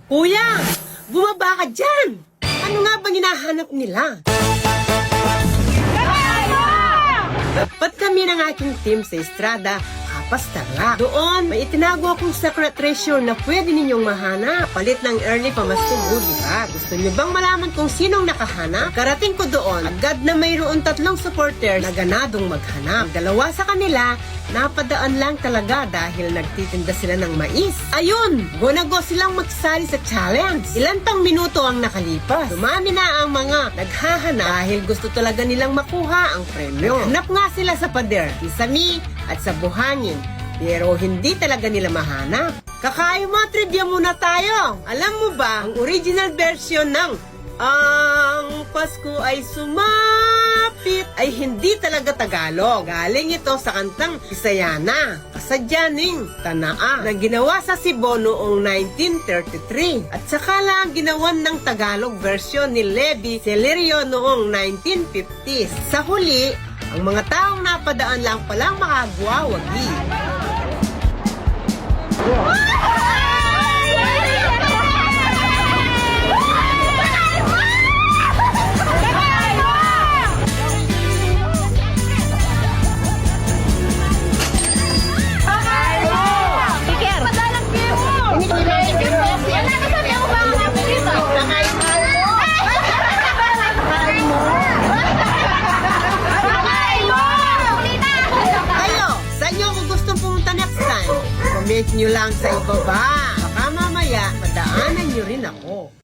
Kuya, bumaba ka dyan! Ano nga bang hinahanap nila? Dapat kami ng aking team sa Estrada, Kapastarlak. Doon, may itinago akong secret treasure na pwede ninyong mahanap. Palit ng early pamasko mo, di ba? Gusto niyo bang malaman kung sinong nakahanap? Karating ko doon, agad na mayroon 3 supporters na ganadong maghanap. Dalawa sa kanila, napadaan lang talaga dahil nagtitinda sila ng mais. Ayun! Go na go silang magsali sa challenge. Ilan pang minuto ang nakalipas. Dumami na ang mga naghahanap dahil gusto talaga nilang makuha ang premyo. Hanap nga sila sa pader, Kisami at sa buhangin. Pero hindi talaga nila mahanap. Kakain mo, trivia muna tayo. Alam mo ba, ang original version ng Ang Pasko ay Sumapit ay hindi talaga Tagalog. Galing ito sa kantang Bisayana, kasadyaning Tanaa, na ginawa sa Cebu noong 1933. At saka lang ginawan ng Tagalog version ni Levi Celerio noong 1950s. Sa huli, ang mga taong napadaan lang palang makagwawagi. Comment nyo lang sa ibaba. Baka mamaya, madaanan nyo rin ako.